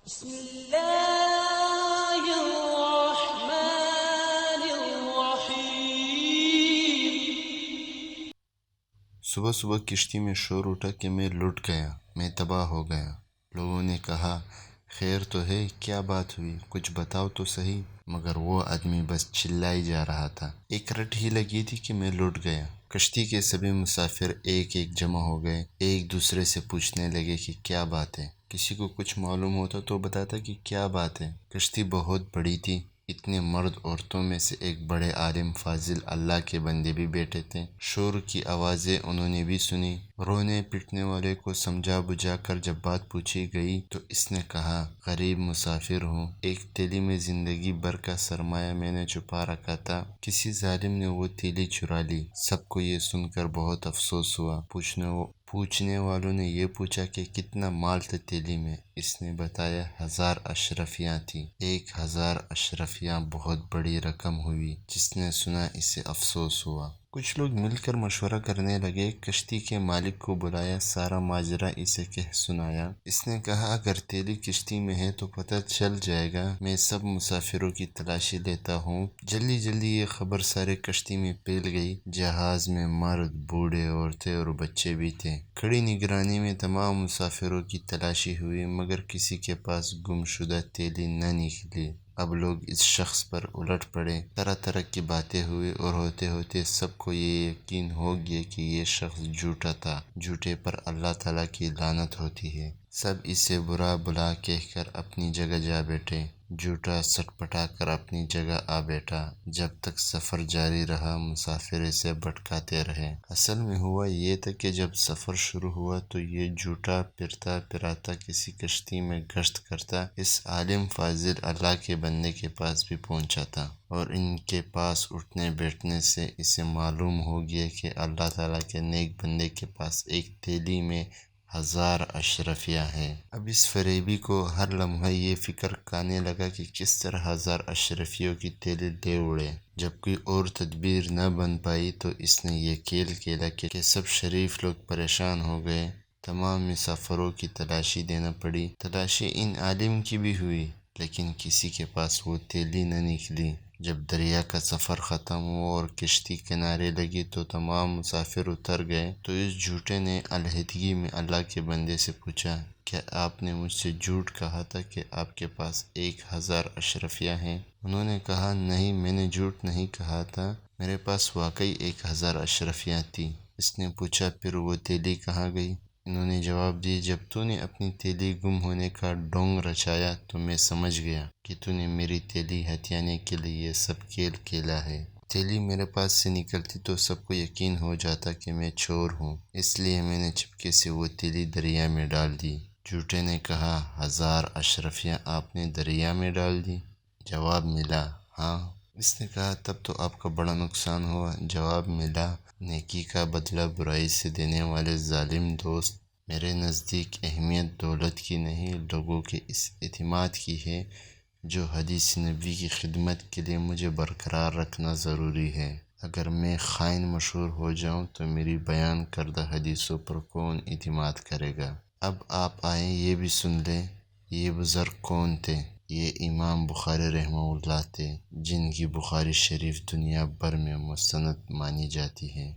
بسم الله الرحمن الرحيم. صبح صبح کشتی میں شور اٹھا کہ میں لٹ گیا، میں تباہ ہو گیا۔ لوگوں نے کہا خیر تو ہے، کیا بات ہوئی، کچھ بتاؤ تو صحیح۔ مگر وہ آدمی بس چلائی جا رہا تھا۔ ایک رٹ ہی لگی تھی کہ میں لٹ گیا۔ کشتی کے سبھی مسافر ایک ایک جمع ہو گئے، ایک دوسرے سے پوچھنے لگے کہ کیا بات ہے۔ کسی کو کچھ معلوم ہوتا تو بتاتا کہ کیا بات ہے۔ کشتی بہت بڑی تھی، اتنے مرد عورتوں میں سے ایک بڑے عالم فاضل اللہ کے بندے بھی بیٹھے تھے۔ شور کی آوازیں انہوں نے بھی سنی۔ رونے پٹنے والے کو سمجھا بجھا کر جب بات پوچھی گئی تو اس نے کہا غریب مسافر ہوں، ایک تیلی میں زندگی بھر کا سرمایہ میں نے چھپا رکھا تھا، کسی ظالم نے وہ تیلی چرا لی۔ سب کو یہ سن کر بہت افسوس ہوا۔ پوچھنے والوں نے یہ پوچھا کہ کتنا مال تھا تیلی میں۔ اس نے بتایا 1000 اشرفیاں تھیں۔ 1000 اشرفیاں بہت بڑی رقم ہوئی۔ جس نے سنا اسے افسوس ہوا۔ کچھ لوگ مل کر مشورہ کرنے لگے، کشتی کے مالک کو بلایا، سارا ماجرا اسے کہہ سنایا۔ اس نے کہا اگر تیلی کشتی میں ہے تو پتہ چل جائے گا، میں سب مسافروں کی تلاشی لیتا ہوں۔ جلدی جلدی یہ خبر سارے کشتی میں پھیل گئی۔ جہاز میں مرد، بوڑھے، عورتیں اور بچے بھی تھے۔ کڑی نگرانی میں تمام مسافروں کی تلاشی ہوئی مگر کسی کے پاس گم شدہ تیلی نہ نکلی۔ اب لوگ اس شخص پر الٹ پڑے، طرح طرح کی باتیں ہوئی اور ہوتے ہوتے سب کو یہ یقین ہو گیا کہ یہ شخص جھوٹا تھا۔ جھوٹے پر اللہ تعالیٰ کی لعنت ہوتی ہے۔ سب اسے برا بھلا کہہ کر اپنی جگہ جا بیٹھے۔ جھوٹا سٹ پٹا کر اپنی جگہ آ بیٹھا۔ جب تک سفر جاری رہا مسافر اسے بھٹکاتے رہے۔ اصل میں ہوا یہ تھا کہ جب سفر شروع ہوا تو یہ جھوٹا پھرتا پھراتا کسی کشتی میں گشت کرتا اس عالم فاضل اللہ کے بندے کے پاس بھی پہنچا تھا، اور ان کے پاس اٹھنے بیٹھنے سے اسے معلوم ہو گیا کہ اللہ تعالیٰ کے نیک بندے کے پاس ایک تیلی میں 1000 اشرفیاں ہیں۔ اب اس فریبی کو ہر لمحہ یہ فکر کھانے لگا کہ کس طرح 1000 اشرفیوں کی تیلی لے اڑے۔ جب کوئی اور تدبیر نہ بن پائی تو اس نے یہ کھیل کھیلا کہ سب شریف لوگ پریشان ہو گئے۔ تمام مسافروں کی تلاشی دینا پڑی۔ تلاشی ان عالم کی بھی ہوئی لیکن کسی کے پاس وہ تیلی نہ نکلی۔ جب دریا کا سفر ختم ہوا اور کشتی کنارے لگی تو تمام مسافر اتر گئے تو اس جھوٹے نے علیحدگی میں اللہ کے بندے سے پوچھا کیا آپ نے مجھ سے جھوٹ کہا تھا کہ آپ کے پاس 1000 اشرفیاں ہیں؟ انہوں نے کہا نہیں، میں نے جھوٹ نہیں کہا تھا، میرے پاس واقعی 1000 اشرفیاں تھیں۔ اس نے پوچھا پھر وہ تیلی کہاں گئی؟ انہوں نے جواب دیا جب تو نے اپنی تیلی گم ہونے کا ڈھونگ رچایا تو میں سمجھ گیا کہ تو نے میری تیلی ہتھیانے کے لیے یہ سب کھیل کھیلا ہے۔ تیلی میرے پاس سے نکلتی تو سب کو یقین ہو جاتا کہ میں چور ہوں، اس لیے میں نے چپکے سے وہ تیلی دریا میں ڈال دی۔ جھوٹے نے کہا 1000 اشرفیاں آپ نے دریا میں ڈال دی؟ جواب ملا ہاں۔ اس نے کہا تب تو آپ کا بڑا نقصان ہوا۔ جواب ملا نیکی کا بدلہ برائی سے دینے والے ظالم دوست، میرے نزدیک اہمیت دولت کی نہیں، لوگوں کے اس اعتماد کی ہے جو حدیث نبوی کی خدمت کے لیے مجھے برقرار رکھنا ضروری ہے۔ اگر میں خائن مشہور ہو جاؤں تو میری بیان کردہ حدیثوں پر کون اعتماد کرے گا؟ اب آپ آئیں یہ بھی سن لیں یہ بزرگ کون تھے۔ یہ امام بخاری رحمہ اللہ تھے جن کی بخاری شریف دنیا بھر میں مستند مانی جاتی ہے۔